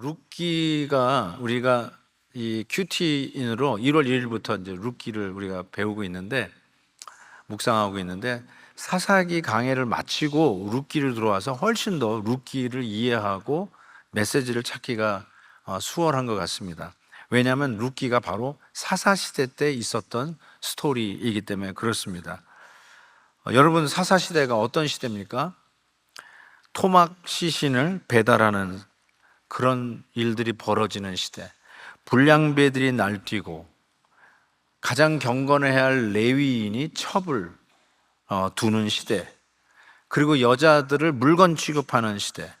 룻기가 우리가 이 큐티인으로 1월 1일부터 이제 룻기를 우리가 배우고 있는데 묵상하고 있는데 사사기 강해를 마치고 룻기를 들어와서 훨씬 더 룻기를 이해하고 메시지를 찾기가 수월한 것 같습니다. 왜냐하면 룻기가 바로 사사 시대 때 있었던 스토리이기 때문에 그렇습니다. 여러분, 사사 시대가 어떤 시대입니까? 토막 시신을 배달하는 그런 일들이 벌어지는 시대, 불량배들이 날뛰고 가장 경건해야 할 레위인이 첩을 두는 시대, 그리고 여자들을 물건 취급하는 시대,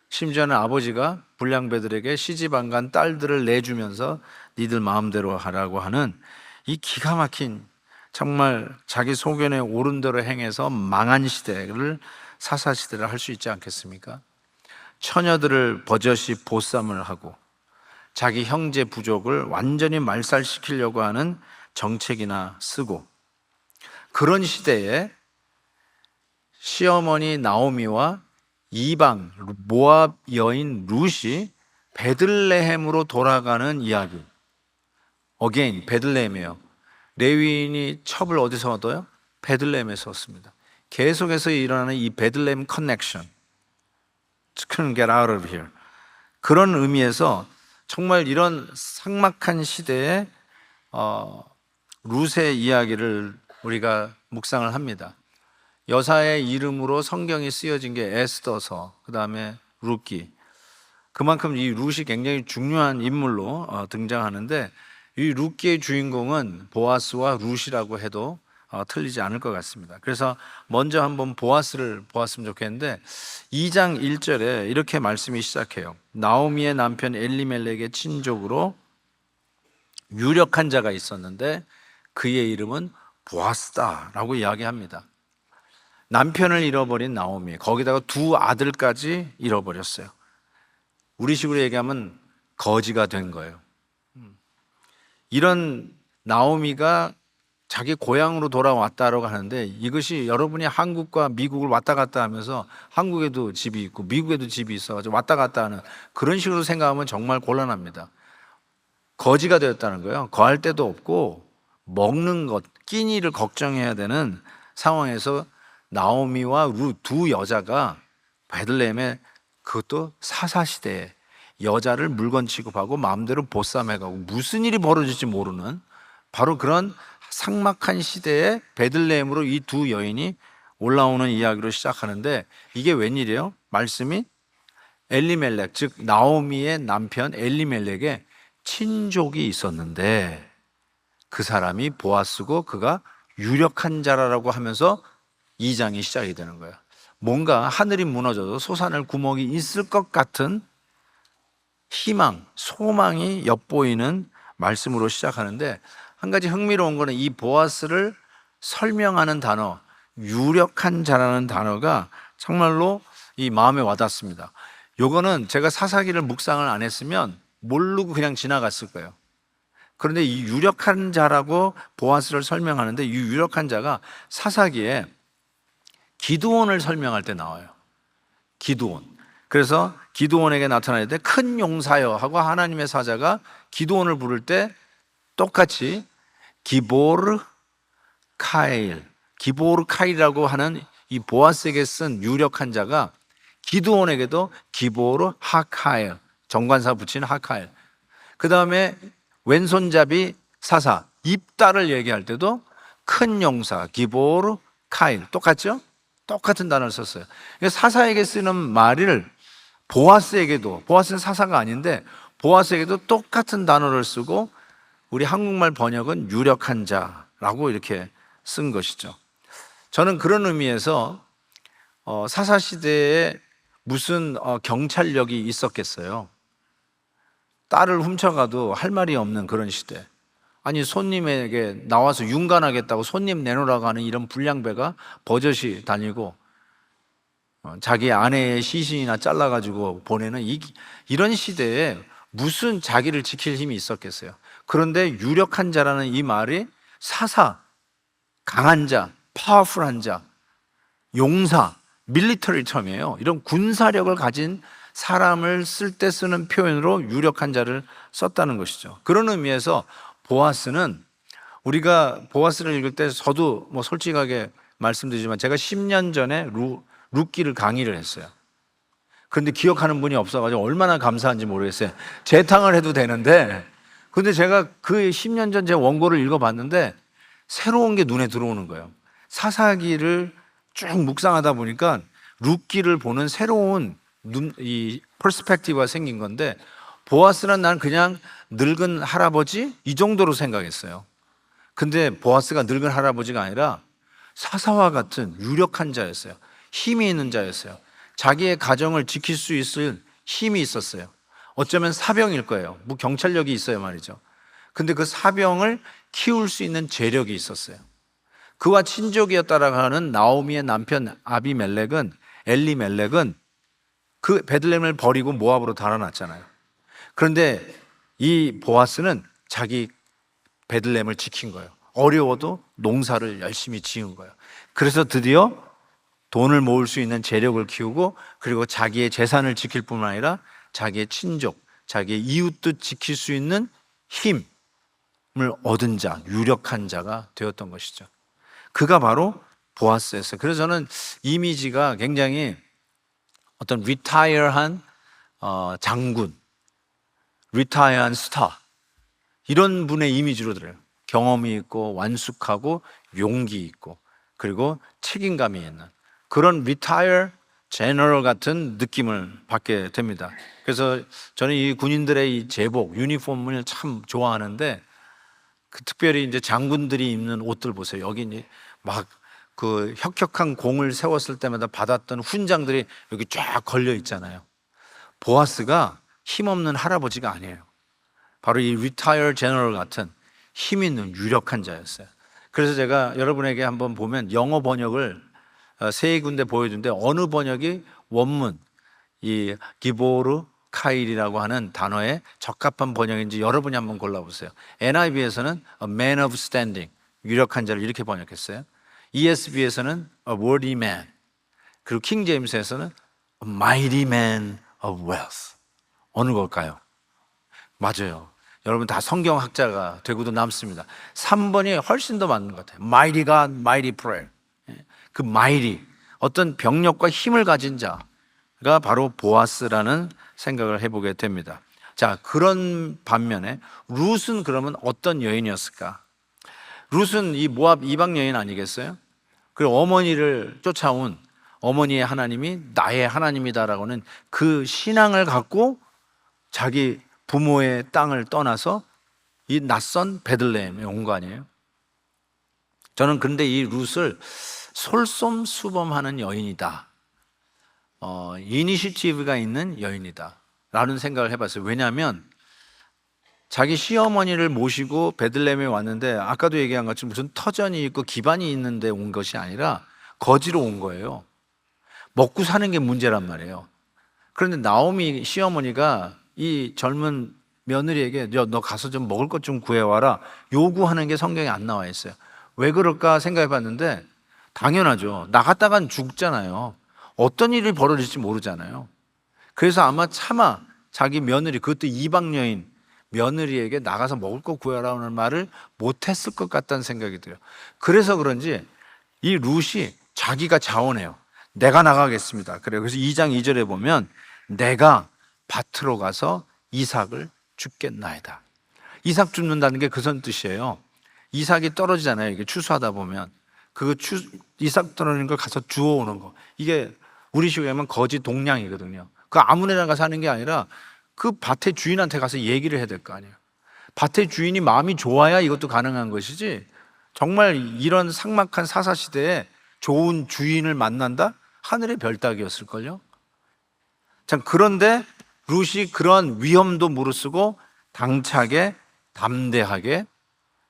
심지어는 아버지가 불량배들에게 시집안간 딸들을 내주면서 니들 마음대로 하라고 하는 이 기가 막힌, 정말 자기 소견에 옳은 대로 행해서 망한 시대를 사사시대를 할 수 있지 않겠습니까? 처녀들을 버젓이 보쌈을 하고 자기 형제 부족을 완전히 말살시키려고 하는 정책이나 쓰고, 그런 시대에 시어머니 나오미와 이방 모압 여인 룻이 베들레헴으로 돌아가는 이야기. 어게인 베들레헴이에요. 레위인이 첩을 어디서 얻어요? 베들레헴에서 얻습니다. 계속해서 일어나는 이 베들레헴 커넥션, couldn't get out of here. 그런 의미에서 정말 이런 삭막한 시대에 룻의 이야기를 우리가 묵상을 합니다. 여사의 이름으로 성경이 쓰여진 게 에스더서, 그 다음에 룻기. 그만큼 이 룻이 굉장히 중요한 인물로 등장하는데, 이 룻기의 주인공은 보아스와 룻이라고 해도 틀리지 않을 것 같습니다. 그래서 먼저 한번 보아스를 보았으면 좋겠는데, 2장 1절에 이렇게 말씀이 시작해요. 나오미의 남편 엘리멜렉의 친족으로 유력한 자가 있었는데 그의 이름은 보아스다라고 이야기합니다. 남편을 잃어버린 나오미, 거기다가 두 아들까지 잃어버렸어요. 우리 식으로 얘기하면 거지가 된 거예요. 이런 나오미가 자기 고향으로 돌아왔다라고 하는데, 이것이 여러분이 한국과 미국을 왔다 갔다 하면서 한국에도 집이 있고 미국에도 집이 있어가지고 왔다 갔다 하는 그런 식으로 생각하면 정말 곤란합니다. 거지가 되었다는 거예요. 거할 데도 없고 먹는 것, 끼니를 걱정해야 되는 상황에서 나오미와 룻 두 여자가 베들레헴에, 그것도 사사시대에 여자를 물건 취급하고 마음대로 보쌈해가고 무슨 일이 벌어질지 모르는 바로 그런 삭막한 시대에 베들레헴으로 이 두 여인이 올라오는 이야기로 시작하는데, 이게 웬일이에요? 말씀이 엘리멜렉, 즉 나오미의 남편 엘리멜렉의 친족이 있었는데 그 사람이 보아스고 그가 유력한 자라고 하면서 2장이 시작이 되는 거예요. 뭔가 하늘이 무너져도 솟아날 구멍이 있을 것 같은 희망, 소망이 엿보이는 말씀으로 시작하는데, 한 가지 흥미로운 거는 이 보아스를 설명하는 단어, 유력한 자라는 단어가 정말로 이 마음에 와닿습니다. 요거는 제가 사사기를 묵상을 안 했으면 모르고 그냥 지나갔을 거예요. 그런데 이 유력한 자라고 보아스를 설명하는데, 이 유력한 자가 사사기에 기드온을 설명할 때 나와요. 기드온. 그래서 기드온에게 나타날 때 큰 용사여 하고 하나님의 사자가 기드온을 부를 때 똑같이 기보르 카일, 기보르 카일이라고 하는 이 보아스에게 쓴 유력한 자가 기드온에게도 기보르 하카일, 정관사 붙인 하카일. 그 다음에 왼손잡이 사사 입다를 얘기할 때도 큰 용사 기보르 카일, 똑같죠? 똑같은 단어를 썼어요. 사사에게 쓰는 말을 보아스에게도, 보아스는 사사가 아닌데 보아스에게도 똑같은 단어를 쓰고 우리 한국말 번역은 유력한 자라고 이렇게 쓴 것이죠. 저는 그런 의미에서 사사시대에 무슨 경찰력이 있었겠어요. 딸을 훔쳐가도 할 말이 없는 그런 시대. 아니, 손님에게 나와서 윤관하겠다고 손님 내놓으라고 하는 이런 불량배가 버젓이 다니고 자기 아내의 시신이나 잘라가지고 보내는 이런 시대에 무슨 자기를 지킬 힘이 있었겠어요. 그런데 유력한 자라는 이 말이 사사, 강한 자, 파워풀한 자, 용사, 밀리터리 텀이에요. 이런 군사력을 가진 사람을 쓸 때 쓰는 표현으로 유력한 자를 썼다는 것이죠. 그런 의미에서 보아스는, 우리가 보아스를 읽을 때 저도 뭐 솔직하게 말씀드리지만 제가 10년 전에 룻기를 강의를 했어요. 그런데 기억하는 분이 없어가지고 얼마나 감사한지 모르겠어요. 재탕을 해도 되는데, 근데 제가 그 10년 전 제 원고를 읽어봤는데 새로운 게 눈에 들어오는 거예요. 사사기를 쭉 묵상하다 보니까 룻기를 보는 새로운 이 퍼스펙티브가 생긴 건데, 보아스는 난 그냥 늙은 할아버지 이 정도로 생각했어요. 근데 보아스가 늙은 할아버지가 아니라 사사와 같은 유력한 자였어요. 힘이 있는 자였어요. 자기의 가정을 지킬 수 있을 힘이 있었어요. 어쩌면 사병일 거예요. 뭐 경찰력이 있어요 말이죠. 근데 그 사병을 키울 수 있는 재력이 있었어요. 그와 친족이었다라고 하는 나오미의 남편 엘리멜렉은 그 베들레헴을 버리고 모압으로 달아났잖아요. 그런데 이 보아스는 자기 베들레헴을 지킨 거예요. 어려워도 농사를 열심히 지은 거예요. 그래서 드디어 돈을 모을 수 있는 재력을 키우고, 그리고 자기의 재산을 지킬 뿐만 아니라 자기의 친족, 자기의 이웃도 지킬 수 있는 힘을 얻은 자, 유력한 자가 되었던 것이죠. 그가 바로 보아스였어요. 그래서 저는 이미지가 굉장히 어떤 리타이어한 장군, 리타이어한 스타, 이런 분의 이미지로 들어요. 경험이 있고 완숙하고 용기 있고 그리고 책임감이 있는 그런 리타이어 제너럴 같은 느낌을 받게 됩니다. 그래서 저는 이 군인들의 이 제복, 유니폼을 참 좋아하는데, 특별히 이제 장군들이 입는 옷들 보세요. 여기 이제 막 그 혁혁한 공을 세웠을 때마다 받았던 훈장들이 여기 쫙 걸려 있잖아요. 보아스가 힘없는 할아버지가 아니에요. 바로 이 리타이어 제너럴 같은 힘 있는 유력한 자였어요. 그래서 제가 여러분에게 한번 보면 영어 번역을 세 군데 보여준데, 어느 번역이 원문 이 기보르 카일이라고 하는 단어에 적합한 번역인지 여러분이 한번 골라보세요. NIV에서는 a man of standing, 유력한 자를 이렇게 번역했어요. ESV에서는 a worthy man, 그리고 킹 제임스에서는 a mighty man of wealth. 어느 걸까요? 맞아요. 여러분 다 성경학자가 되고도 남습니다. 3번이 훨씬 더 맞는 것 같아요. Mighty God, mighty prayer. 그 mighty, 어떤 병력과 힘을 가진 자가 바로 보아스라는 생각을 해보게 됩니다. 자, 그런 반면에 룻은 그러면 어떤 여인이었을까? 룻은 이 모압 이방 여인 아니겠어요? 그리고 어머니를 쫓아온 어머니의 하나님이 나의 하나님이다라고는 그 신앙을 갖고 자기 부모의 땅을 떠나서 이 낯선 베들레헴에 온 거 아니에요? 저는 근데 이 룻을 솔솜수범하는 여인이다, 이니시티브가 있는 여인이다 라는 생각을 해봤어요. 왜냐하면 자기 시어머니를 모시고 베들레헴에 왔는데, 아까도 얘기한 것처럼 무슨 터전이 있고 기반이 있는데 온 것이 아니라 거지로 온 거예요. 먹고 사는 게 문제란 말이에요. 그런데 나오미 시어머니가 이 젊은 며느리에게 너 가서 좀 먹을 것 좀 구해와라 요구하는 게 성경에 안 나와 있어요. 왜 그럴까 생각해 봤는데, 당연하죠. 나갔다간 죽잖아요. 어떤 일이 벌어질지 모르잖아요. 그래서 아마 차마 자기 며느리, 그것도 이방 여인 며느리에게 나가서 먹을 거 구해라는 말을 못했을 것 같다는 생각이 들어요. 그래서 그런지 이 룻이 자기가 자원해요. 내가 나가겠습니다. 그래요. 그래서 2장 2절에 보면 내가 밭으로 가서 이삭을 줍겠나이다. 이삭 줍는다는 게 그 뜻이에요. 이삭이 떨어지잖아요. 이게 추수하다 보면 이삭 떨어지는 걸 가서 주워오는 거. 이게 우리식으로 하면 거지 동량이거든요. 그 아무데나 가서 하는 게 아니라 그 밭의 주인한테 가서 얘기를 해야 될 거 아니에요. 밭의 주인이 마음이 좋아야 이것도 가능한 것이지, 정말 이런 삭막한 사사시대에 좋은 주인을 만난다? 하늘의 별 따기였을걸요. 참, 그런데 룻이 그런 위험도 무릅쓰고 당차게 담대하게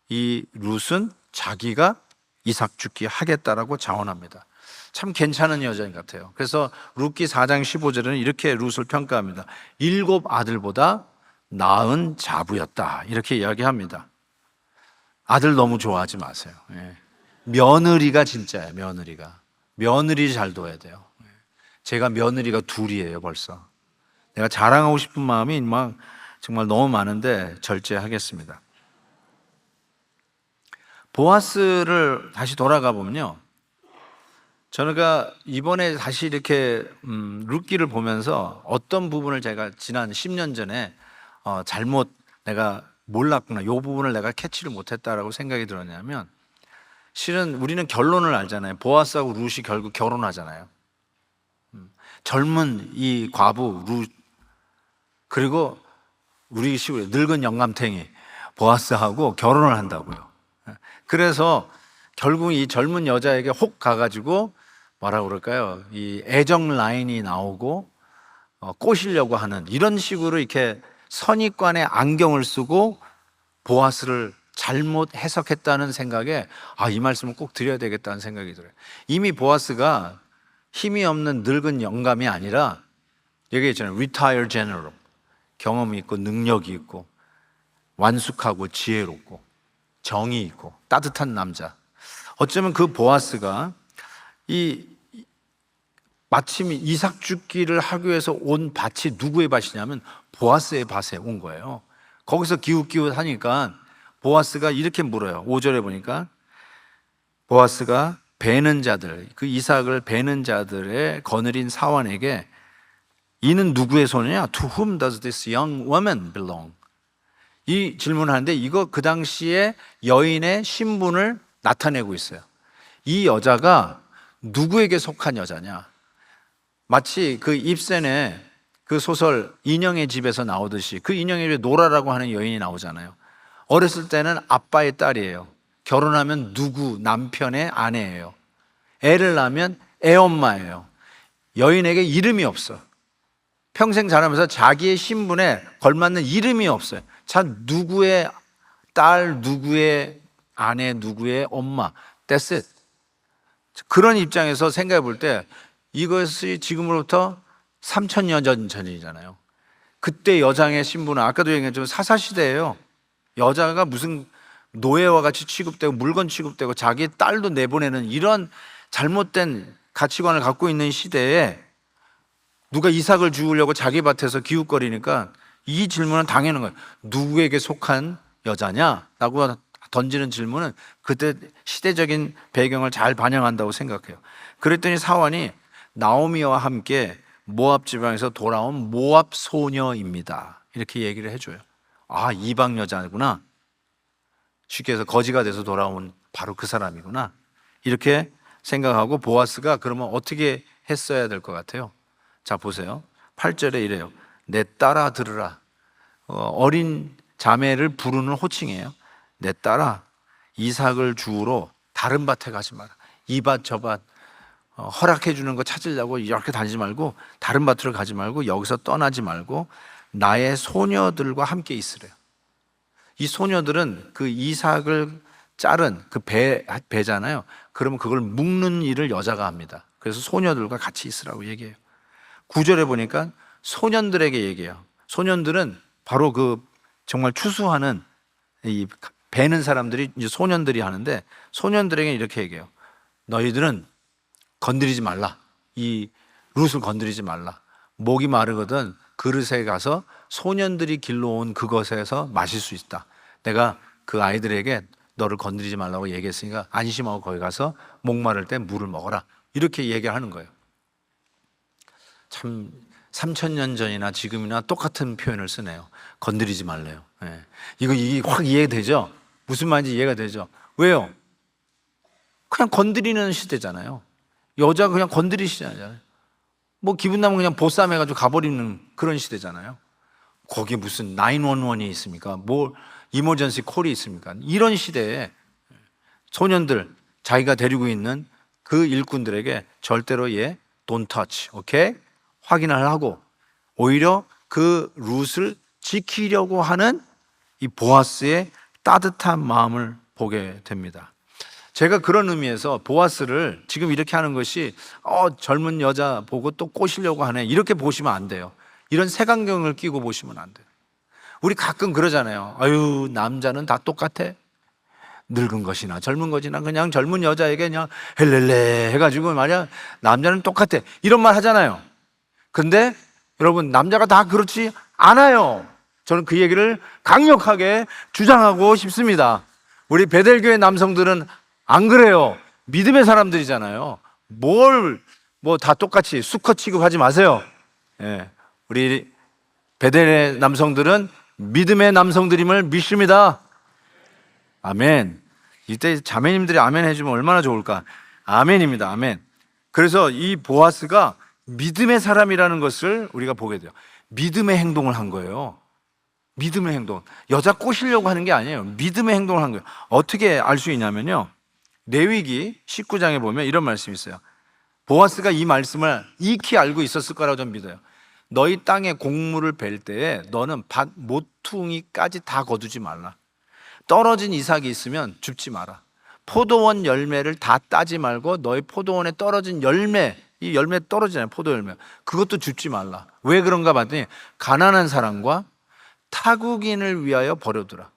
이 룻은 자기가 이삭 죽기 하겠다라고 자원합니다. 참 괜찮은 여자인 같아요. 그래서 룻기 4장 15절에는 이렇게 룻을 평가합니다. 7 아들보다 나은 자부였다, 이렇게 이야기합니다. 아들 너무 좋아하지 마세요. 며느리가 진짜예요. 며느리 잘 둬야 돼요. 제가 며느리가 둘이에요 벌써. 내가 자랑하고 싶은 마음이 막 정말 너무 많은데 절제하겠습니다. 보아스를 다시 돌아가 보면요, 저는 이번에 다시 이렇게 룻기를 보면서 어떤 부분을 제가 지난 10년 전에 잘못 내가 몰랐구나, 이 부분을 내가 캐치를 못했다라고 생각이 들었냐면, 실은 우리는 결론을 알잖아요. 보아스하고 룻이 결국 결혼하잖아요. 젊은 이 과부 룻, 그리고 우리 시골에 늙은 영감탱이 보아스하고 결혼을 한다고요. 그래서 결국 이 젊은 여자에게 혹 가가지고 뭐라 그럴까요? 이 애정 라인이 나오고 꼬시려고 하는 이런 식으로 이렇게 선입관의 안경을 쓰고 보아스를 잘못 해석했다는 생각에 이 말씀을 꼭 드려야 되겠다는 생각이 들어요. 이미 보아스가 힘이 없는 늙은 영감이 아니라 얘기했잖아요. Retired General. 경험이 있고 능력이 있고 완숙하고 지혜롭고 정이 있고 따뜻한 남자. 어쩌면 그 보아스가 마침 이삭 죽기를 하기 위해서 온 밭이 누구의 밭이냐면 보아스의 밭에 온 거예요. 거기서 기웃기웃하니까 보아스가 이렇게 물어요. 5절에 보니까 보아스가 베는 자들, 그 이삭을 베는 자들의 거느린 사환에게 이는 누구의 손이냐? To whom does this young woman belong? 이 질문을 하는데 이거 그 당시에 여인의 신분을 나타내고 있어요. 이 여자가 누구에게 속한 여자냐? 마치 그 입센의 그 소설 인형의 집에서 나오듯이 그 인형의 집에 노라라고 하는 여인이 나오잖아요. 어렸을 때는 아빠의 딸이에요. 결혼하면 누구 남편의 아내예요. 애를 낳으면 애엄마예요. 여인에게 이름이 없어. 평생 자라면서 자기의 신분에 걸맞는 이름이 없어요. 자, 누구의 딸, 누구의 아내, 누구의 엄마, that's it. 그런 입장에서 생각해 볼 때 이것이 지금으로부터 3000년 전이잖아요. 그때 여장의 신분은 아까도 얘기했지만 사사시대예요. 여자가 무슨 노예와 같이 취급되고 물건 취급되고 자기 딸도 내보내는 이런 잘못된 가치관을 갖고 있는 시대에 누가 이삭을 죽으려고 자기 밭에서 기웃거리니까 이 질문은 당연한 거예요. 누구에게 속한 여자냐? 라고 던지는 질문은 그때 시대적인 배경을 잘 반영한다고 생각해요. 그랬더니 사환이 나오미와 함께 모압 지방에서 돌아온 모압 소녀입니다. 이렇게 얘기를 해줘요. 이방 여자구나. 쉽게 해서 거지가 돼서 돌아온 바로 그 사람이구나. 이렇게 생각하고 보아스가 그러면 어떻게 했어야 될 것 같아요? 자, 보세요. 8절에 이래요. 내 딸아 들으라. 어린 자매를 부르는 호칭이에요. 내 딸아, 이삭을 주우러 다른 밭에 가지 마라. 이 밭 저 밭 허락해 주는 거 찾으려고 이렇게 다니지 말고 다른 밭으로 가지 말고 여기서 떠나지 말고 나의 소녀들과 함께 있으래요. 이 소녀들은 그 이삭을 자른 그 배잖아요. 그러면 그걸 묶는 일을 여자가 합니다. 그래서 소녀들과 같이 있으라고 얘기해요. 9절에 보니까 소년들에게 얘기해요. 소년들은 바로 그 정말 추수하는 이 베는 사람들이 이제 소년들이 하는데 소년들에게 이렇게 얘기해요. 너희들은 건드리지 말라. 이 룻을 건드리지 말라. 목이 마르거든 그릇에 가서 소년들이 길러온 그것에서 마실 수 있다. 내가 그 아이들에게 너를 건드리지 말라고 얘기했으니까 안심하고 거기 가서 목마를 때 물을 먹어라. 이렇게 얘기하는 거예요. 참 3000년 전이나 지금이나 똑같은 표현을 쓰네요. 건드리지 말래요. 이게 확 이해되죠? 무슨 말인지 이해가 되죠? 왜요? 그냥 건드리는 시대잖아요. 여자가 그냥 건드리시잖아요. 뭐 기분 나면 그냥 보쌈 해가지고 가버리는 그런 시대잖아요. 거기에 무슨 911이 있습니까? 뭐 이머전시 콜이 있습니까? 이런 시대에 소년들 자기가 데리고 있는 그 일꾼들에게 절대로 don't touch, 오케이? 확인을 하고 오히려 그 룻을 지키려고 하는 이 보아스의 따뜻한 마음을 보게 됩니다. 제가 그런 의미에서 보아스를 지금 이렇게 하는 것이 젊은 여자 보고 또 꼬시려고 하네 이렇게 보시면 안 돼요. 이런 색안경을 끼고 보시면 안 돼요. 우리 가끔 그러잖아요. 아유, 남자는 다 똑같아. 늙은 것이나 젊은 것이나 그냥 젊은 여자에게 그냥 헬렐레 해가지고 말이야 남자는 똑같아 이런 말 하잖아요. 근데 여러분, 남자가 다 그렇지 않아요. 저는 그 얘기를 강력하게 주장하고 싶습니다. 우리 베델교회 남성들은 안 그래요. 믿음의 사람들이잖아요. 뭘 뭐 다 똑같이 수컷 취급하지 마세요. 예, 우리 베델의 남성들은 믿음의 남성들임을 믿습니다. 아멘. 이때 자매님들이 아멘 해주면 얼마나 좋을까. 아멘입니다. 아멘. 그래서 이 보아스가 믿음의 사람이라는 것을 우리가 보게 돼요. 믿음의 행동을 한 거예요. 믿음의 행동. 여자 꼬시려고 하는 게 아니에요. 믿음의 행동을 한 거예요. 어떻게 알 수 있냐면요, 레위기 19장에 보면 이런 말씀이 있어요. 보아스가 이 말씀을 익히 알고 있었을 거라고 저는 믿어요. 너희 땅에 곡물을 벨 때에 너는 밭 모퉁이까지 다 거두지 말라. 떨어진 이삭이 있으면 줍지 마라. 포도원 열매를 다 따지 말고 너희 포도원에 떨어진 열매, 이 열매 떨어지잖아요, 포도 열매, 그것도 줍지 말라. 왜 그런가 봤더니 가난한 사람과 타국인을 위하여 버려두라.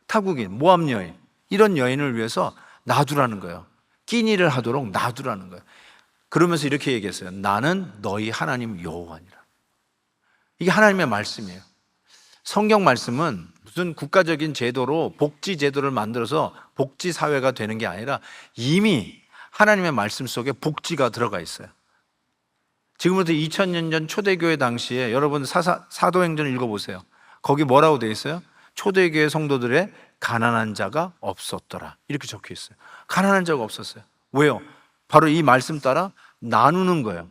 타국인, 모압 여인, 이런 여인을 위해서 놔두라는 거예요. 끼니를 하도록 놔두라는 거예요. 그러면서 이렇게 얘기했어요. 나는 너희 하나님 여호와니라. 이게 하나님의 말씀이에요. 성경 말씀은 무슨 국가적인 제도로 복지 제도를 만들어서 복지 사회가 되는 게 아니라 이미 하나님의 말씀 속에 복지가 들어가 있어요. 지금부터 2000년 전 초대교회 당시에 여러분 사도행전을 읽어보세요. 거기 뭐라고 되어 있어요? 초대교회 성도들의 가난한 자가 없었더라, 이렇게 적혀 있어요. 가난한 자가 없었어요. 왜요? 바로 이 말씀 따라 나누는 거예요.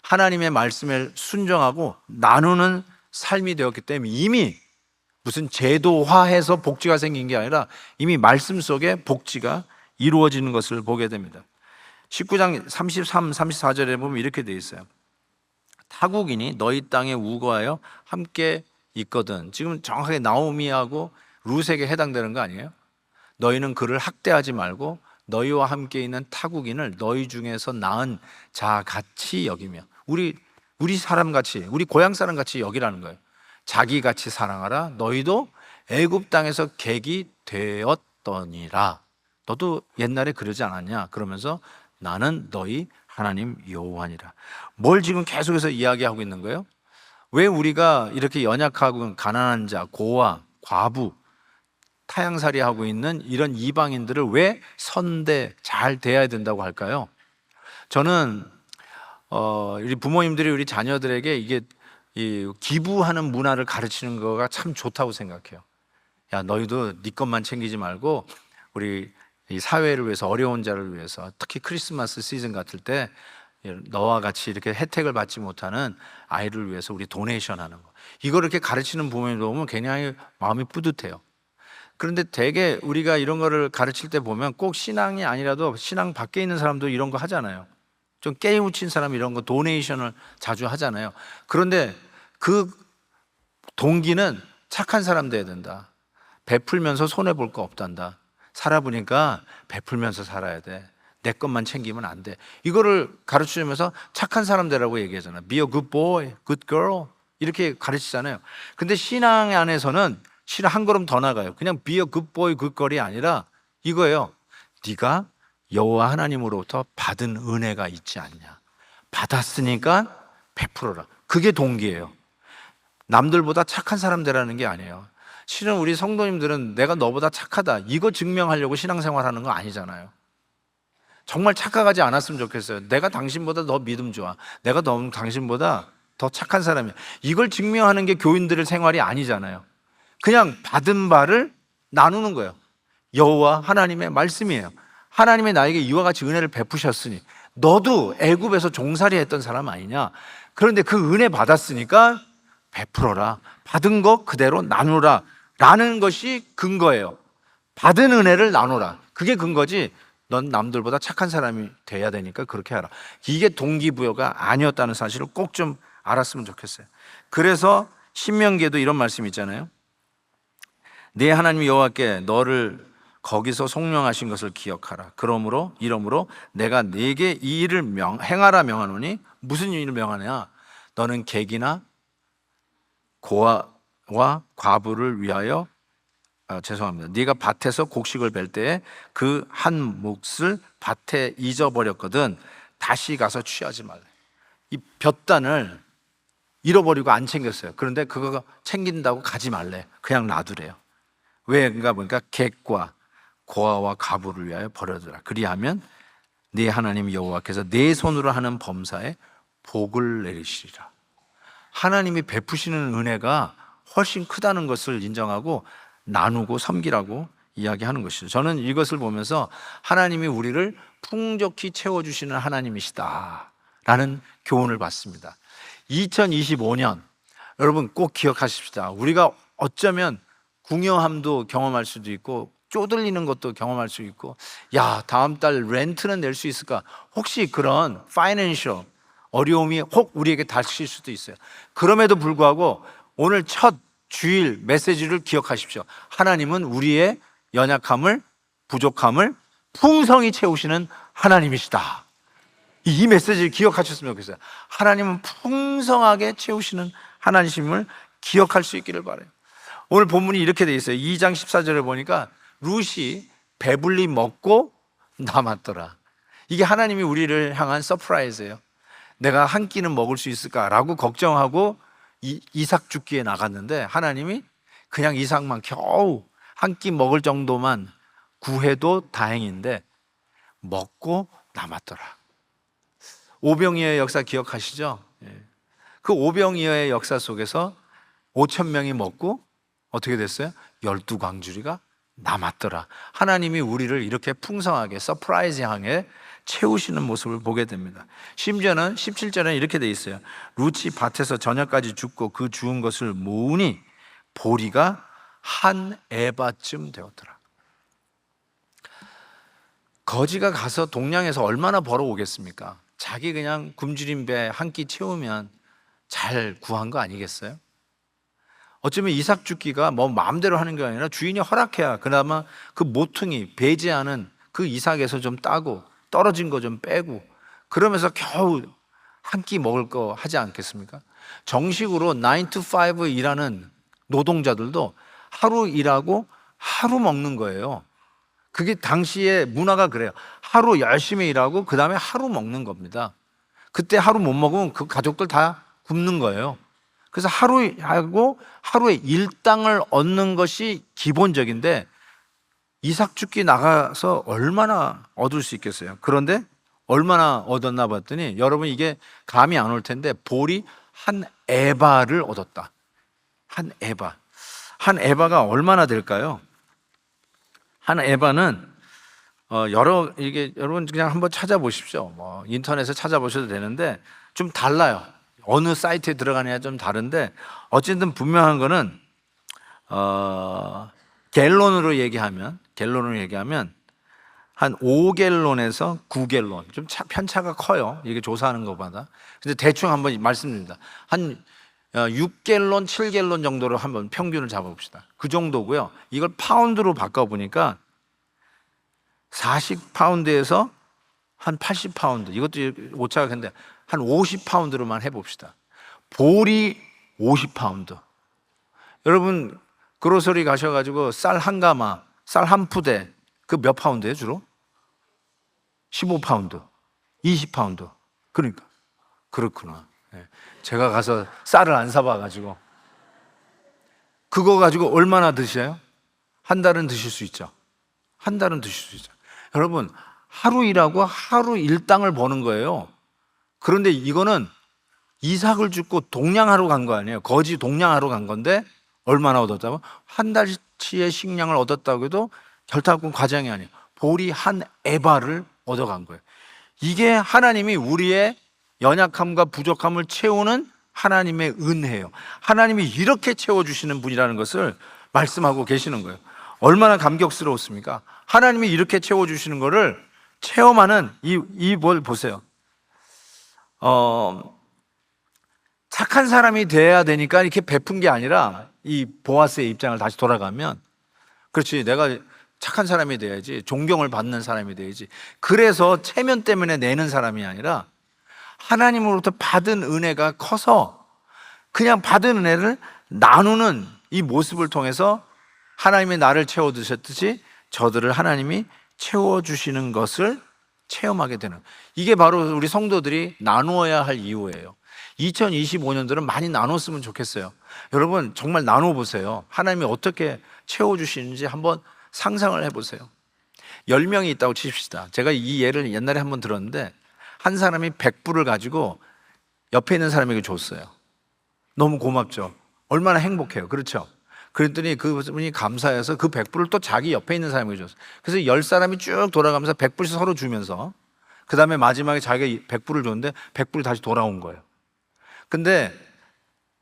하나님의 말씀에 순종하고 나누는 삶이 되었기 때문에 이미 무슨 제도화해서 복지가 생긴 게 아니라 이미 말씀 속에 복지가 이루어지는 것을 보게 됩니다. 19장 33, 34절에 보면 이렇게 되어 있어요. 타국인이 너희 땅에 우거하여 함께 있거든. 지금 정확하게 나오미하고 룻에게 해당되는 거 아니에요? 너희는 그를 학대하지 말고 너희와 함께 있는 타국인을 너희 중에서 낳은 자같이 여기며, 우리 사람같이, 우리 고향 사람같이 여기라는 거예요. 자기같이 사랑하라. 너희도 애굽 땅에서 객이 되었더니라. 너도 옛날에 그러지 않았냐? 그러면서 나는 너희 하나님 여호와니라. 뭘 지금 계속해서 이야기하고 있는 거예요? 왜 우리가 이렇게 연약하고 가난한 자, 고아, 과부, 타향살이 하고 있는 이런 이방인들을 왜 선대 잘 대해야 된다고 할까요? 저는 우리 부모님들이 우리 자녀들에게 이게 이 기부하는 문화를 가르치는 거가 참 좋다고 생각해요. 야, 너희도 네 것만 챙기지 말고 우리 이 사회를 위해서, 어려운 자를 위해서, 특히 크리스마스 시즌 같을 때 너와 같이 이렇게 혜택을 받지 못하는 아이를 위해서 우리 도네이션 하는 거, 이걸 이렇게 가르치는 부모님들 보면 굉장히 마음이 뿌듯해요. 그런데 되게 우리가 이런 거를 가르칠 때 보면 꼭 신앙이 아니라도 신앙 밖에 있는 사람도 이런 거 하잖아요. 좀 깨우친 사람 이런 거 도네이션을 자주 하잖아요. 그런데 그 동기는 착한 사람 돼야 된다. 베풀면서 손해볼 거 없단다. 살아보니까 베풀면서 살아야 돼. 내 것만 챙기면 안 돼. 이거를 가르치면서 착한 사람 되라고 얘기하잖아요. Be a good boy, good girl, 이렇게 가르치잖아요. 근데 신앙 안에서는 실은 한 걸음 더 나가요. 그냥 be a good boy, good girl이 아니라 이거예요. 네가 여호와 하나님으로부터 받은 은혜가 있지 않냐. 받았으니까 베풀어라. 그게 동기예요. 남들보다 착한 사람 되라는 게 아니에요. 실은 우리 성도님들은 내가 너보다 착하다, 이거 증명하려고 신앙생활 하는 거 아니잖아요. 정말 착각하지 않았으면 좋겠어요. 내가 당신보다 더 믿음 좋아, 내가 너무 당신보다 더 착한 사람이야, 이걸 증명하는 게 교인들의 생활이 아니잖아요. 그냥 받은 바를 나누는 거예요. 여호와 하나님의 말씀이에요. 하나님의 나에게 이와 같이 은혜를 베푸셨으니 너도 애굽에서 종살이 했던 사람 아니냐. 그런데 그 은혜 받았으니까 베풀어라. 받은 거 그대로 나누라 라는 것이 근거예요. 받은 은혜를 나누라, 그게 근거지 넌 남들보다 착한 사람이 돼야 되니까 그렇게 하라, 이게 동기부여가 아니었다는 사실을 꼭 좀 알았으면 좋겠어요. 그래서 신명기에도 이런 말씀 있잖아요. 네 하나님 여호와께 너를 거기서 속량하신 것을 기억하라. 그러므로 내가 네게 이 일을 행하라 명하노니, 무슨 일을 명하냐? 너는 객이나 고아와 과부를 위하여 네가 밭에서 곡식을 벨 때에 그 한 몫을 밭에 잊어버렸거든 다시 가서 취하지 말라. 이 볕단을 잃어버리고 안 챙겼어요. 그런데 그거 챙긴다고 가지 말래. 그냥 놔두래요. 왜인가 보니까 객과 고아와 과부를 위하여 버려두라. 그리하면 네 하나님 여호와께서 네 손으로 하는 범사에 복을 내리시리라. 하나님이 베푸시는 은혜가 훨씬 크다는 것을 인정하고 나누고 섬기라고 이야기하는 것이죠. 저는 이것을 보면서 하나님이 우리를 풍족히 채워주시는 하나님이시다 라는 교훈을 받습니다. 2025년 여러분 꼭 기억하십시다. 우리가 어쩌면 궁여함도 경험할 수도 있고 쪼들리는 것도 경험할 수 있고, 야, 다음 달 렌트는 낼 수 있을까? 혹시 그런 파이낸셜 어려움이 혹 우리에게 닥칠 수도 있어요. 그럼에도 불구하고 오늘 첫 주일 메시지를 기억하십시오. 하나님은 우리의 연약함을, 부족함을 풍성히 채우시는 하나님이시다. 이 메시지를 기억하셨으면 좋겠어요. 하나님은 풍성하게 채우시는 하나님임을 기억할 수 있기를 바라요. 오늘 본문이 이렇게 돼 있어요. 2장 14절을 보니까 룻이 배불리 먹고 남았더라. 이게 하나님이 우리를 향한 서프라이즈예요. 내가 한 끼는 먹을 수 있을까라고 걱정하고 이삭 죽기에 나갔는데 하나님이 그냥 이삭만 겨우 한 끼 먹을 정도만 구해도 다행인데 먹고 남았더라. 오병이어의 역사 기억하시죠? 그 오병이어의 역사 속에서 5천 명이 먹고 어떻게 됐어요? 12광주리가 남았더라. 하나님이 우리를 이렇게 풍성하게 서프라이즈하게 채우시는 모습을 보게 됩니다. 심지어는 17절에 이렇게 돼 있어요. 룻이 밭에서 저녁까지 죽고 그 주운 것을 모으니 보리가 한 에바쯤 되었더라. 거지가 가서 동량에서 얼마나 벌어오겠습니까? 자기 그냥 굶주린 배 한 끼 채우면 잘 구한 거 아니겠어요? 어쩌면 이삭 죽기가 뭐 마음대로 하는 게 아니라 주인이 허락해야 그나마 그 모퉁이 배제하는 그 이삭에서 좀 따고 떨어진 거 좀 빼고 그러면서 겨우 한 끼 먹을 거 하지 않겠습니까? 정식으로 9 to 5 일하는 노동자들도 하루 일하고 하루 먹는 거예요. 그게 당시의 문화가 그래요. 하루 열심히 일하고 그 다음에 하루 먹는 겁니다. 그때 하루 못 먹으면 그 가족들 다 굶는 거예요. 그래서 하루 하고 하루에 일당을 얻는 것이 기본적인데 이삭 죽기 나가서 얼마나 얻을 수 있겠어요? 그런데 얼마나 얻었나 봤더니 여러분 이게 감이 안 올 텐데 볼이 한 에바를 얻었다. 한 에바. 한 에바가 얼마나 될까요? 한 에바는 이게 여러분 그냥 한번 찾아보십시오. 뭐 인터넷에 찾아보셔도 되는데 좀 달라요. 어느 사이트에 들어가느냐 좀 다른데 어쨌든 분명한 거는 갤론으로 얘기하면 한 5갤론에서 9갤론 좀 편차가 커요. 이게 조사하는 것마다. 근데 대충 한번 말씀드립니다. 한 6갤론, 7갤론 정도로 한번 평균을 잡아봅시다. 그 정도고요. 이걸 파운드로 바꿔보니까 40파운드에서 한 80파운드, 이것도 오차가 큰데 한 50파운드로만 해봅시다. 볼이 50파운드. 여러분 그로서리 가셔가지고 쌀 한 가마, 쌀 한 푸대, 그 몇 파운드예요 주로? 15파운드, 20파운드. 그러니까 그렇구나. 제가 가서 쌀을 안 사봐가지고 그거 가지고 얼마나 드셔요? 한 달은 드실 수 있죠. 한 달은 드실 수 있죠. 여러분 하루 일하고 하루 일당을 버는 거예요. 그런데 이거는 이삭을 죽고 동량하러 간 거 아니에요. 거지 동량하러 간 건데 얼마나 얻었다고? 한 달치의 식량을 얻었다고 해도 결탄국 과정이 아니에요. 볼이 한 에바를 얻어간 거예요. 이게 하나님이 우리의 연약함과 부족함을 채우는 하나님의 은혜예요. 하나님이 이렇게 채워주시는 분이라는 것을 말씀하고 계시는 거예요. 얼마나 감격스러웠습니까? 하나님이 이렇게 채워주시는 거를 체험하는 이 뭘 보세요. 착한 사람이 돼야 되니까 이렇게 베푼 게 아니라 이 보아스의 입장을 다시 돌아가면 그렇지, 내가 착한 사람이 돼야지, 존경을 받는 사람이 돼야지. 그래서 체면 때문에 내는 사람이 아니라 하나님으로부터 받은 은혜가 커서 그냥 받은 은혜를 나누는 이 모습을 통해서 하나님이 나를 채워주셨듯이 저들을 하나님이 채워주시는 것을 체험하게 되는, 이게 바로 우리 성도들이 나누어야 할 이유예요. 2025년도는 많이 나눴으면 좋겠어요. 여러분 정말 나눠보세요. 하나님이 어떻게 채워주시는지 한번 상상을 해보세요. 10명이 있다고 칩시다. 제가 이 예를 옛날에 한번 들었는데 한 사람이 100불을 가지고 옆에 있는 사람에게 줬어요. 너무 고맙죠. 얼마나 행복해요. 그렇죠? 그랬더니 그분이 감사해서 그 100불을 또 자기 옆에 있는 사람에게 줬어요. 그래서 10사람이 쭉 돌아가면서 100불씩 서로 주면서 그 다음에 마지막에 자기가 100불을 줬는데 100불이 다시 돌아온 거예요. 근데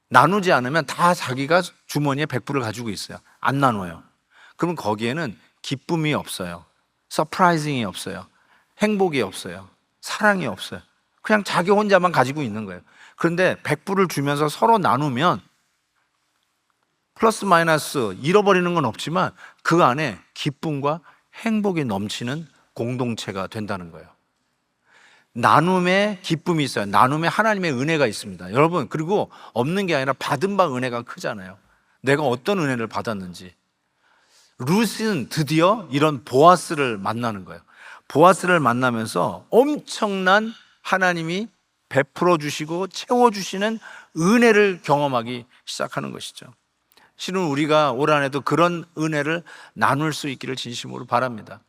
나누지 않으면 다 자기가 주머니에 100불을 가지고 있어요. 안 나눠요. 그러면 거기에는 기쁨이 없어요. 서프라이징이 없어요. 행복이 없어요. 사랑이 없어요. 그냥 자기 혼자만 가지고 있는 거예요. 그런데 100불을 주면서 서로 나누면 플러스 마이너스 잃어버리는 건 없지만 그 안에 기쁨과 행복이 넘치는 공동체가 된다는 거예요. 나눔에 기쁨이 있어요. 나눔에 하나님의 은혜가 있습니다. 여러분, 그리고 없는 게 아니라 받은 바 은혜가 크잖아요. 내가 어떤 은혜를 받았는지. 룻은 드디어 이런 보아스를 만나는 거예요. 보아스를 만나면서 엄청난 하나님이 베풀어 주시고 채워 주시는 은혜를 경험하기 시작하는 것이죠. 실은 우리가 올 한해도 그런 은혜를 나눌 수 있기를 진심으로 바랍니다.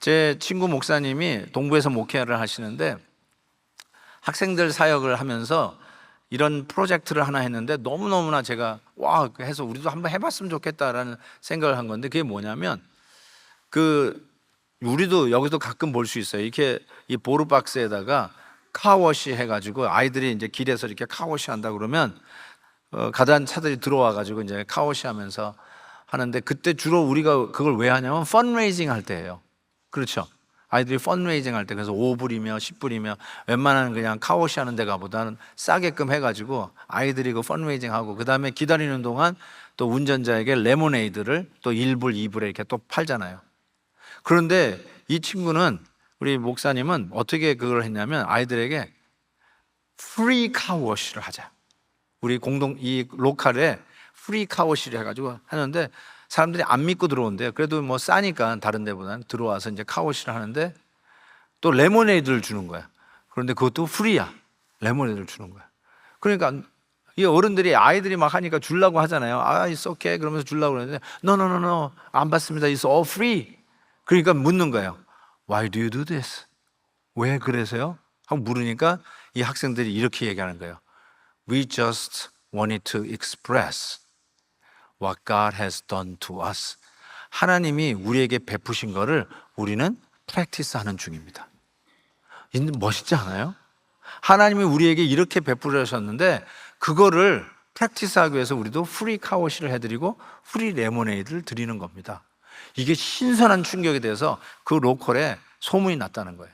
제 친구 목사님이 동부에서 목회를 하시는데 학생들 사역을 하면서 이런 프로젝트를 하나 했는데 너무너무나 제가 와 해서 우리도 한번 해봤으면 좋겠다라는 생각을 한 건데 그게 뭐냐면 우리도 여기서 가끔 볼 수 있어요. 이렇게 이 보르박스에다가 카워시 해가지고 아이들이 이제 길에서 이렇게 카워시 한다 그러면 가단 차들이 들어와가지고 이제 카워시 하면서 하는데 그때 주로 우리가 그걸 왜 하냐면 펀레이징 할 때예요. 그렇죠? 아이들이 펀레이징 할 때 그래서 5불이며 10불이며 웬만한 그냥 카워시 하는 데 가보다는 싸게끔 해가지고 아이들이 그 펀레이징 하고 그 다음에 기다리는 동안 또 운전자에게 레모네이드를 또 1불, 2불에 이렇게 또 팔잖아요. 그런데 이 친구는 우리 목사님은 어떻게 그걸 했냐면 아이들에게 프리 카워시를 하자. 우리 이 로컬에 프리 카워시를 해가지고 하는데 사람들이 안 믿고 들어온대요. 그래도 뭐 싸니까 다른 데보다는 들어와서 이제 카워시를 하는데 또 레모네이드를 주는 거야. 그런데 그것도 프리야. 레모네이드를 주는 거야. 그러니까 이 어른들이 아이들이 막 하니까 주려고 하잖아요. 아, it's okay. 그러면서 주려고 그러는데 no, 안 받습니다. It's all free. 그러니까 묻는 거예요. Why do you do this? 왜 그러세요? 하고 물으니까 이 학생들이 이렇게 얘기하는 거예요. We just wanted to express what God has done to us. 하나님이 우리에게 베푸신 거를 우리는 프랙티스 하는 중입니다. 멋있지 않아요? 하나님이 우리에게 이렇게 베풀으셨는데 그거를 프랙티스하기 위해서 우리도 프리 카워시를 해드리고 프리 레모네이드를 드리는 겁니다. 이게 신선한 충격에 대해서 그 로컬에 소문이 났다는 거예요.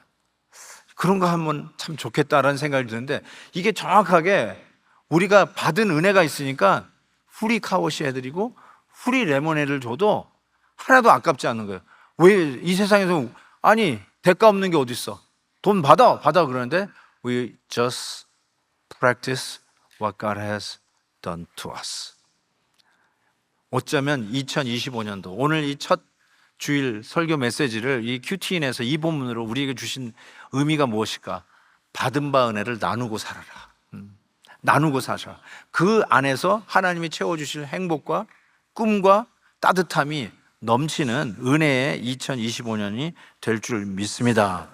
그런 거 하면 참 좋겠다라는 생각이 드는데 이게 정확하게 우리가 받은 은혜가 있으니까 프리 카워시 해드리고 프리 레모네이드를 줘도 하나도 아깝지 않는 거예요. 왜 이 세상에서 아니 대가 없는 게 어디 있어? 돈 받아 그러는데 we just practice what God has done to us. 어쩌면 2025년도 오늘 이 첫 주일 설교 메시지를 이 큐티인에서 이 본문으로 우리에게 주신 의미가 무엇일까? 받은 바 은혜를 나누고 살아라. 나누고 사셔. 그 안에서 하나님이 채워주실 행복과 꿈과 따뜻함이 넘치는 은혜의 2025년이 될 줄 믿습니다.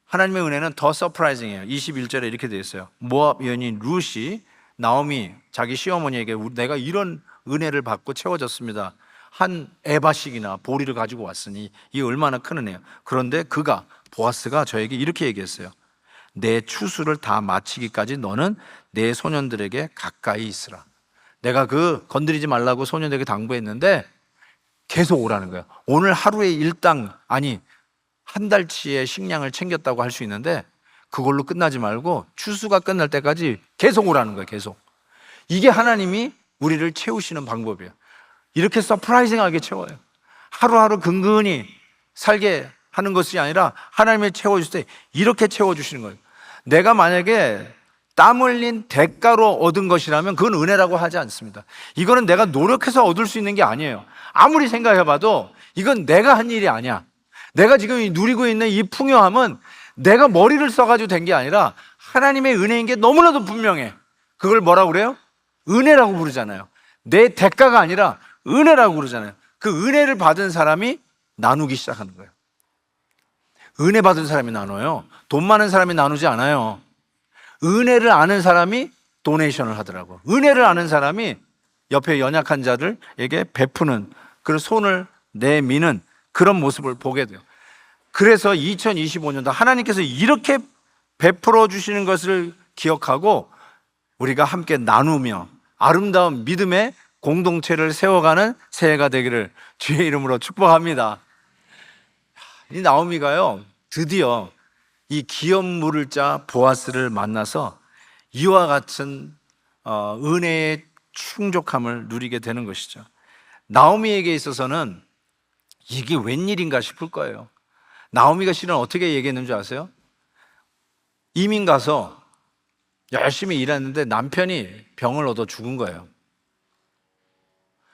하나님의 은혜는 더 서프라이징해요. 21절에 이렇게 되어 있어요. 모압 여인 룻이 나오미 자기 시어머니에게 내가 이런 은혜를 받고 채워졌습니다. 한 에바씩이나 보리를 가지고 왔으니 이 얼마나 큰 은혜예요. 그런데 보아스가 저에게 이렇게 얘기했어요. 내 추수를 다 마치기까지 너는 내 소년들에게 가까이 있으라. 내가 건드리지 말라고 소년들에게 당부했는데 계속 오라는 거예요. 오늘 하루의 일당 한 달치의 식량을 챙겼다고 할 수 있는데 그걸로 끝나지 말고 추수가 끝날 때까지 계속 오라는 거예요. 계속. 이게 하나님이 우리를 채우시는 방법이에요. 이렇게 서프라이징하게 채워요. 하루하루 근근히 살게 하는 것이 아니라 하나님이 채워주실 때 이렇게 채워주시는 거예요. 내가 만약에 땀 흘린 대가로 얻은 것이라면 그건 은혜라고 하지 않습니다. 이거는 내가 노력해서 얻을 수 있는 게 아니에요. 아무리 생각해봐도 이건 내가 한 일이 아니야. 내가 지금 누리고 있는 이 풍요함은 내가 머리를 써가지고 된 게 아니라 하나님의 은혜인 게 너무나도 분명해. 그걸 뭐라고 그래요? 은혜라고 부르잖아요. 내 대가가 아니라 은혜라고 부르잖아요. 그 은혜를 받은 사람이 나누기 시작하는 거예요. 은혜 받은 사람이 나눠요. 돈 많은 사람이 나누지 않아요. 은혜를 아는 사람이 도네이션을 하더라고. 은혜를 아는 사람이 옆에 연약한 자들에게 베푸는, 그런 손을 내미는 그런 모습을 보게 돼요. 그래서 2025년도 하나님께서 이렇게 베풀어 주시는 것을 기억하고 우리가 함께 나누며 아름다운 믿음의 공동체를 세워가는 새해가 되기를 주의 이름으로 축복합니다. 이 나오미가요, 드디어 이 기업 물을 자 보아스를 만나서 이와 같은 은혜의 충족함을 누리게 되는 것이죠. 나오미에게 있어서는 이게 웬일인가 싶을 거예요. 나오미가 실은 어떻게 얘기했는 줄 아세요? 이민 가서 열심히 일했는데 남편이 병을 얻어 죽은 거예요.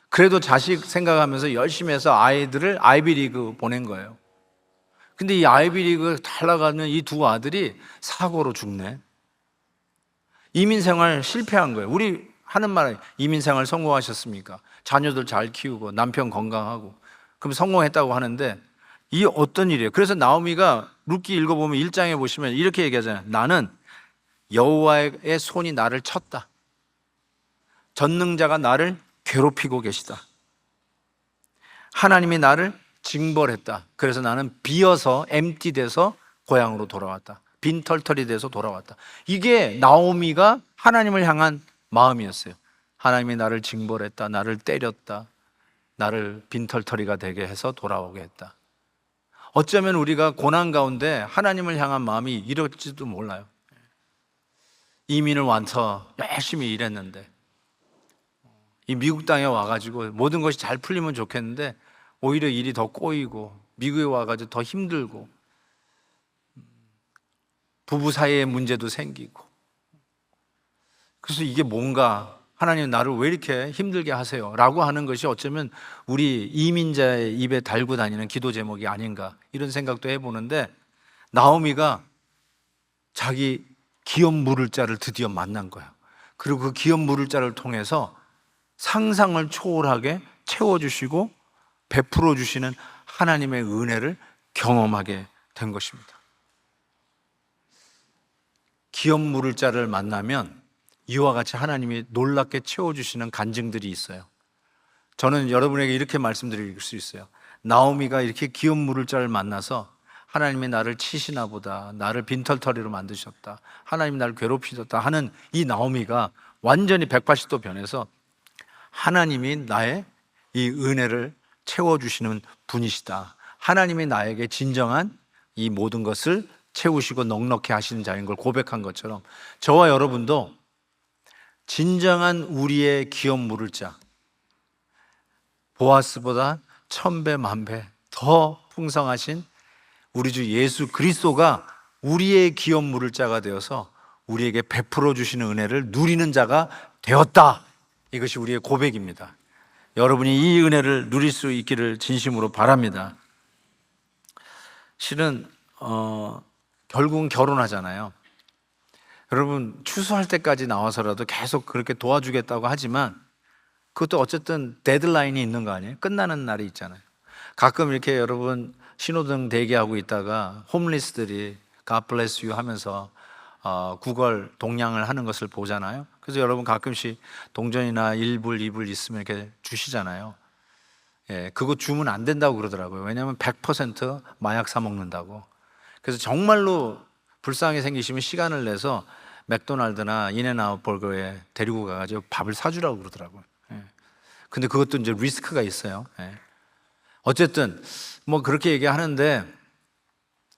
그래도 자식 생각하면서 열심히 해서 아이들을 아이비리그 보낸 거예요. 근데 이 아이비리그 잘 나가는 이 두 아들이 사고로 죽네. 이민 생활 실패한 거예요. 우리 하는 말, 이민 생활 성공하셨습니까? 자녀들 잘 키우고 남편 건강하고 그럼 성공했다고 하는데 이 어떤 일이에요? 그래서 나오미가 룻기 읽어보면 1장에 보시면 이렇게 얘기하잖아요. 나는 여호와의 손이 나를 쳤다. 전능자가 나를 괴롭히고 계시다. 하나님이 나를 징벌했다. 그래서 나는 비어서 엠티 돼서 고향으로 돌아왔다. 빈털털이 돼서 돌아왔다. 이게 나오미가 하나님을 향한 마음이었어요. 하나님이 나를 징벌했다. 나를 때렸다. 나를 빈털터리가 되게 해서 돌아오게 했다. 어쩌면 우리가 고난 가운데 하나님을 향한 마음이 이럴지도 몰라요. 이민을 와서 열심히 일했는데 이 미국 땅에 와가지고 모든 것이 잘 풀리면 좋겠는데 오히려 일이 더 꼬이고 미국에 와가지고 더 힘들고 부부 사이의 문제도 생기고 그래서 이게 뭔가 하나님 나를 왜 이렇게 힘들게 하세요? 라고 하는 것이 어쩌면 우리 이민자의 입에 달고 다니는 기도 제목이 아닌가 이런 생각도 해보는데 나오미가 자기 기업 물을 자를 드디어 만난 거야. 그리고 그 기업 물을 자를 통해서 상상을 초월하게 채워주시고 베풀어 주시는 하나님의 은혜를 경험하게 된 것입니다. 기업 물을 자를 만나면 이와 같이 하나님이 놀랍게 채워주시는 간증들이 있어요. 저는 여러분에게 이렇게 말씀드릴 수 있어요. 나오미가 이렇게 기업 물을 자를 만나서 하나님이 나를 치시나 보다, 나를 빈털터리로 만드셨다, 하나님이 나를 괴롭히셨다 하는 이 나오미가 완전히 180도 변해서 하나님이 나의 이 은혜를 채워주시는 분이시다, 하나님이 나에게 진정한 이 모든 것을 채우시고 넉넉히 하시는 자인 걸 고백한 것처럼 저와 여러분도 진정한 우리의 기업 물을 자, 보아스보다 1000배 만배 더 풍성하신 우리 주 예수 그리스도가 우리의 기업 물을 자가 되어서 우리에게 베풀어 주시는 은혜를 누리는 자가 되었다. 이것이 우리의 고백입니다. 여러분이 이 은혜를 누릴 수 있기를 진심으로 바랍니다. 실은 결국은 결혼하잖아요. 여러분 추수할 때까지 나와서라도 계속 그렇게 도와주겠다고 하지만 그것도 어쨌든 데드라인이 있는 거 아니에요? 끝나는 날이 있잖아요. 가끔 이렇게 여러분 신호등 대기하고 있다가 홈리스들이 God bless you 하면서 구걸 동냥을 하는 것을 보잖아요. 그래서 여러분 가끔씩 동전이나 1불, 2불 있으면 이렇게 주시잖아요. 예, 그거 주면 안 된다고 그러더라고요. 왜냐하면 100% 마약 사 먹는다고. 그래서 정말로 불쌍하게 생기시면 시간을 내서 맥도날드나 인앤아웃 버거에 데리고 가가지고 밥을 사주라고 그러더라고요. 예. 근데 그것도 이제 리스크가 있어요. 예. 어쨌든 뭐 그렇게 얘기하는데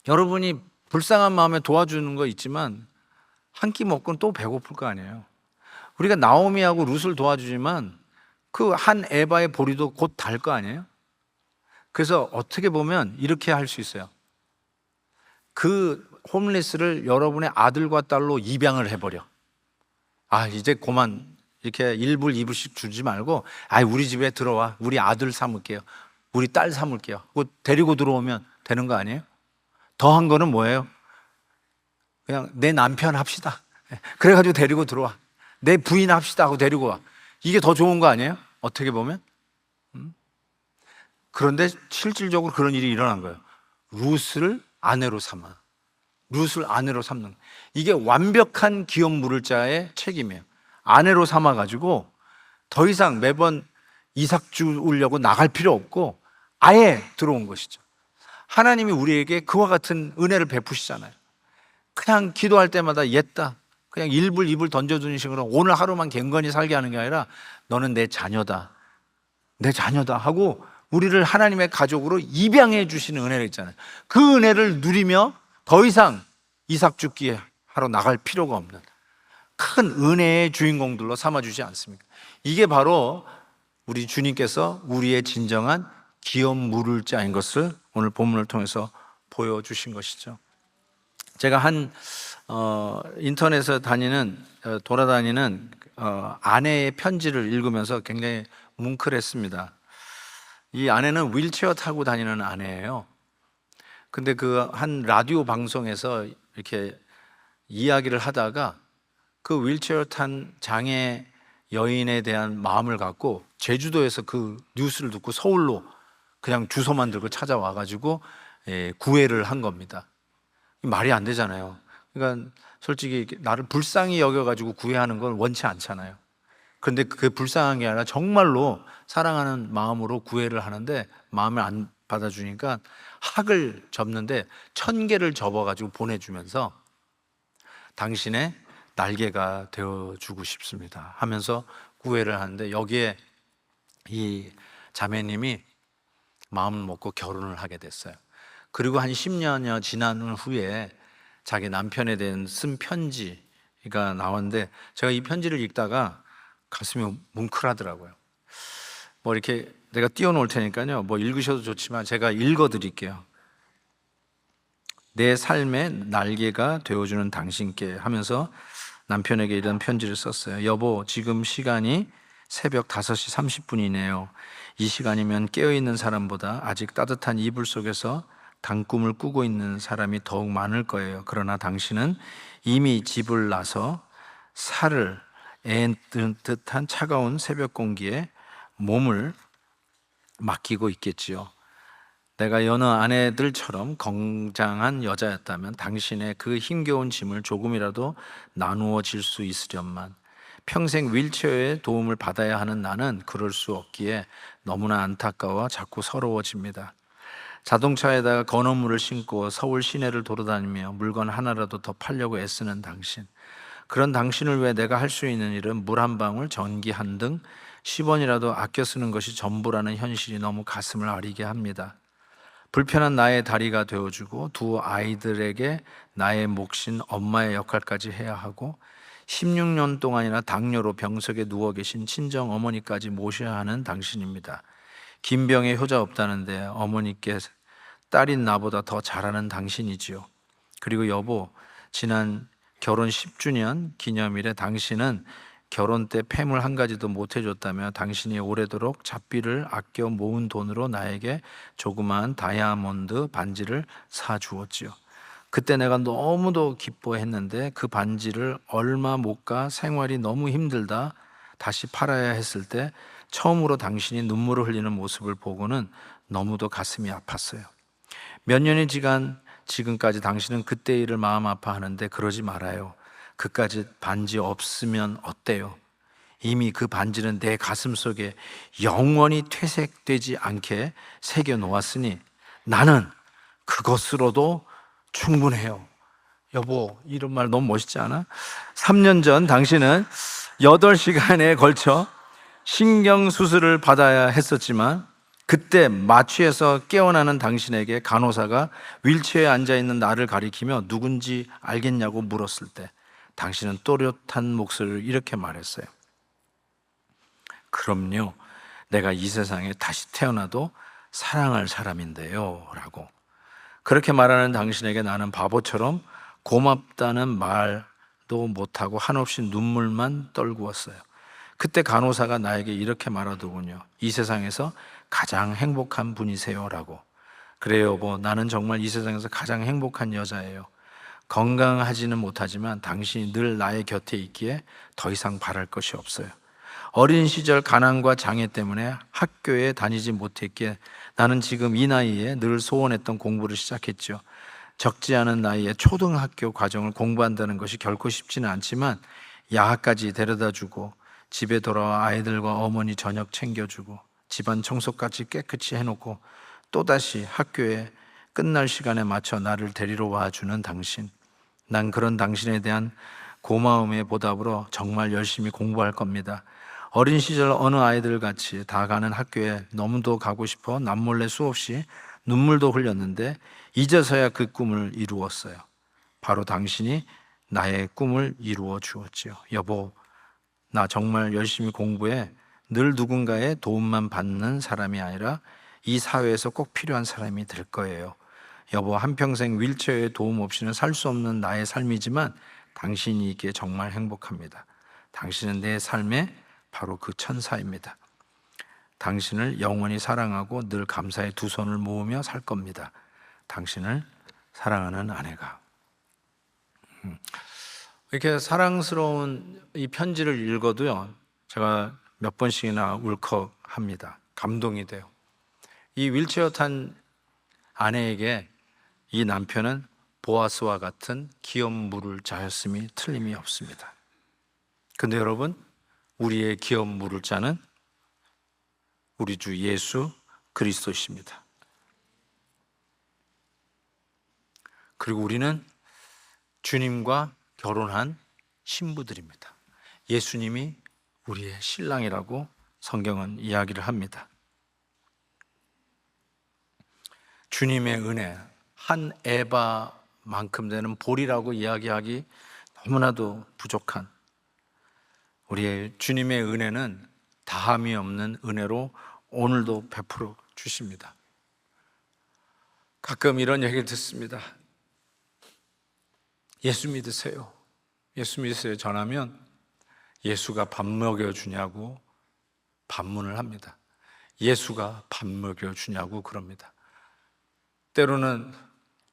여러분이 불쌍한 마음에 도와주는 거 있지만 한 끼 먹고는 또 배고플 거 아니에요. 우리가 나오미하고 룻을 도와주지만 그 한 에바의 보리도 곧 달 거 아니에요. 그래서 어떻게 보면 이렇게 할 수 있어요. 그 홈리스를 여러분의 아들과 딸로 입양을 해버려. 이제 그만 이렇게 1불, 2불씩 주지 말고 우리 집에 들어와. 우리 아들 삼을게요. 우리 딸 삼을게요. 그거 데리고 들어오면 되는 거 아니에요? 더한 거는 뭐예요? 그냥 내 남편 합시다. 그래가지고 데리고 들어와. 내 부인 합시다 하고 데리고 와. 이게 더 좋은 거 아니에요? 어떻게 보면. 그런데 실질적으로 그런 일이 일어난 거예요. 룻을 아내로 삼아. 룻을 아내로 삼는. 이게 완벽한 기업 물을 자의 책임이에요. 아내로 삼아가지고 더 이상 매번 이삭 주우려고 나갈 필요 없고 아예 들어온 것이죠. 하나님이 우리에게 그와 같은 은혜를 베푸시잖아요. 그냥 기도할 때마다 옛다. 그냥 일불 이불 던져주는 식으로 오늘 하루만 갱건히 살게 하는 게 아니라 너는 내 자녀다. 내 자녀다 하고 우리를 하나님의 가족으로 입양해 주시는 은혜가 있잖아요. 그 은혜를 누리며 더 이상 이삭 죽기 하러 나갈 필요가 없는 큰 은혜의 주인공들로 삼아주지 않습니까? 이게 바로 우리 주님께서 우리의 진정한 기업 물을 자인 것을 오늘 본문을 통해서 보여주신 것이죠. 제가 인터넷에 돌아다니는 아내의 편지를 읽으면서 굉장히 뭉클했습니다. 이 아내는 휠체어 타고 다니는 아내예요. 근데 그 한 라디오 방송에서 이렇게 이야기를 하다가 그 휠체어 탄 장애 여인에 대한 마음을 갖고 제주도에서 그 뉴스를 듣고 서울로 그냥 주소만 들고 찾아와가지고 구애를 한 겁니다. 말이 안 되잖아요. 그러니까 솔직히 나를 불쌍히 여겨가지고 구애하는 건 원치 않잖아요. 그런데 그게 불쌍한 게 아니라 정말로 사랑하는 마음으로 구애를 하는데 마음을 안 받아주니까 학을 접는데 1000개를 접어가지고 보내주면서 당신의 날개가 되어주고 싶습니다 하면서 구애를 하는데 여기에 이 자매님이 마음을 먹고 결혼을 하게 됐어요. 그리고 한 10년여 지난 후에 자기 남편에 대한 쓴 편지가 나왔는데 제가 이 편지를 읽다가 가슴이 뭉클하더라고요. 뭐 이렇게 내가 띄워놓을 테니까요, 뭐 읽으셔도 좋지만 제가 읽어드릴게요. 내 삶의 날개가 되어주는 당신께 하면서 남편에게 이런 편지를 썼어요. 여보, 지금 시간이 새벽 5시 30분이네요. 이 시간이면 깨어있는 사람보다 아직 따뜻한 이불 속에서 단꿈을 꾸고 있는 사람이 더욱 많을 거예요. 그러나 당신은 이미 집을 나서 살을 애는 듯한 차가운 새벽 공기에 몸을 맡기고 있겠지요. 내가 여느 아내들처럼 건장한 여자였다면 당신의 그 힘겨운 짐을 조금이라도 나누어 질 수 있으련만 평생 휠체어의 도움을 받아야 하는 나는 그럴 수 없기에 너무나 안타까워 자꾸 서러워집니다. 자동차에다가 건어물을 싣고 서울 시내를 돌아다니며 물건 하나라도 더 팔려고 애쓰는 당신, 그런 당신을 위해 내가 할 수 있는 일은 물 한 방울, 전기 한 등 10원이라도 아껴 쓰는 것이 전부라는 현실이 너무 가슴을 아리게 합니다. 불편한 나의 다리가 되어주고 두 아이들에게 나의 몫인 엄마의 역할까지 해야 하고 16년 동안이나 당뇨로 병석에 누워 계신 친정 어머니까지 모셔야 하는 당신입니다. 긴 병에 효자 없다는데 어머니께 딸인 나보다 더 잘하는 당신이지요. 그리고 여보, 지난 결혼 10주년 기념일에 당신은 결혼 때 폐물 한 가지도 못 해줬다며 당신이 오래도록 잡비를 아껴 모은 돈으로 나에게 조그마한 다이아몬드 반지를 사주었지요. 그때 내가 너무도 기뻐했는데 그 반지를 얼마 못 가 생활이 너무 힘들다 다시 팔아야 했을 때 처음으로 당신이 눈물을 흘리는 모습을 보고는 너무도 가슴이 아팠어요. 몇 년이 지간 지금까지 당신은 그때 일을 마음 아파하는데 그러지 말아요. 그까지 반지 없으면 어때요? 이미 그 반지는 내 가슴 속에 영원히 퇴색되지 않게 새겨 놓았으니 나는 그것으로도 충분해요. 여보, 이런 말 너무 멋있지 않아? 3년 전 당신은 8시간에 걸쳐 신경수술을 받아야 했었지만 그때 마취해서 깨어나는 당신에게 간호사가 휠체어에 앉아있는 나를 가리키며 누군지 알겠냐고 물었을 때 당신은 또렷한 목소리로 이렇게 말했어요. 그럼요, 내가 이 세상에 다시 태어나도 사랑할 사람인데요 라고. 그렇게 말하는 당신에게 나는 바보처럼 고맙다는 말도 못하고 한없이 눈물만 떨구었어요. 그때 간호사가 나에게 이렇게 말하더군요. 이 세상에서 가장 행복한 분이세요 라고. 그래요 여보, 나는 정말 이 세상에서 가장 행복한 여자예요. 건강하지는 못하지만 당신이 늘 나의 곁에 있기에 더 이상 바랄 것이 없어요. 어린 시절 가난과 장애 때문에 학교에 다니지 못했기에 나는 지금 이 나이에 늘 소원했던 공부를 시작했죠. 적지 않은 나이에 초등학교 과정을 공부한다는 것이 결코 쉽지는 않지만 야학까지 데려다주고 집에 돌아와 아이들과 어머니 저녁 챙겨주고 집안 청소까지 깨끗이 해놓고 또다시 학교에 끝날 시간에 맞춰 나를 데리러 와주는 당신, 난 그런 당신에 대한 고마움의 보답으로 정말 열심히 공부할 겁니다. 어린 시절 어느 아이들 같이 다 가는 학교에 너무도 가고 싶어 남몰래 수없이 눈물도 흘렸는데 이제서야 그 꿈을 이루었어요. 바로 당신이 나의 꿈을 이루어 주었지요. 여보, 나 정말 열심히 공부해 늘 누군가의 도움만 받는 사람이 아니라 이 사회에서 꼭 필요한 사람이 될 거예요. 여보, 한평생 윌체어의 도움 없이는 살 수 없는 나의 삶이지만 당신이 있기에 정말 행복합니다. 당신은 내 삶의 바로 그 천사입니다. 당신을 영원히 사랑하고 늘 감사의 두 손을 모으며 살 겁니다. 당신을 사랑하는 아내가. 이렇게 사랑스러운 이 편지를 읽어도요, 제가 몇 번씩이나 울컥합니다. 감동이 돼요. 이 윌체어 탄 아내에게 이 남편은 보아스와 같은 기업 물을 자였음이 틀림이 없습니다. 근데 여러분, 우리의 기업 물을 자는 우리 주 예수 그리스도십니다. 그리고 우리는 주님과 결혼한 신부들입니다. 예수님이 우리의 신랑이라고 성경은 이야기를 합니다. 주님의 은혜, 한 에바만큼 되는 볼이라고 이야기하기 너무나도 부족한 우리의 주님의 은혜는 다함이 없는 은혜로 오늘도 베풀어 주십니다. 가끔 이런 얘기를 듣습니다. 예수 믿으세요. 예수 믿으세요. 전하면 예수가 밥 먹여주냐고 반문을 합니다. 예수가 밥 먹여주냐고 그럽니다. 때로는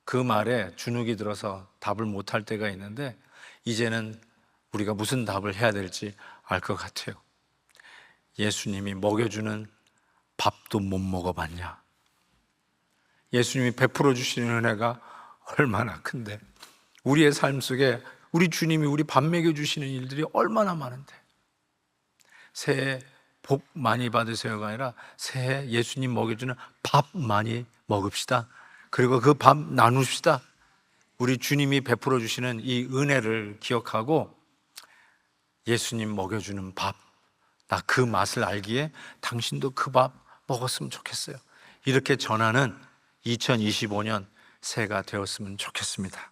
그 말에 주눅이 들어서 답을 못할 때가 있는데 이제는 우리가 무슨 답을 해야 될지 알 것 같아요. 예수님이 먹여주는 밥도 못 먹어봤냐? 예수님이 베풀어 주시는 은혜가 얼마나 큰데, 우리의 삶 속에 우리 주님이 우리 밥 먹여주시는 일들이 얼마나 많은데, 새해 복 많이 받으세요가 아니라 새해 예수님 먹여주는 밥 많이 먹읍시다. 그리고 그 밥 나눕시다. 우리 주님이 베풀어 주시는 이 은혜를 기억하고 예수님 먹여주는 밥, 나 그 맛을 알기에 당신도 그 밥 먹었으면 좋겠어요. 이렇게 전하는 2025년 새해가 되었으면 좋겠습니다.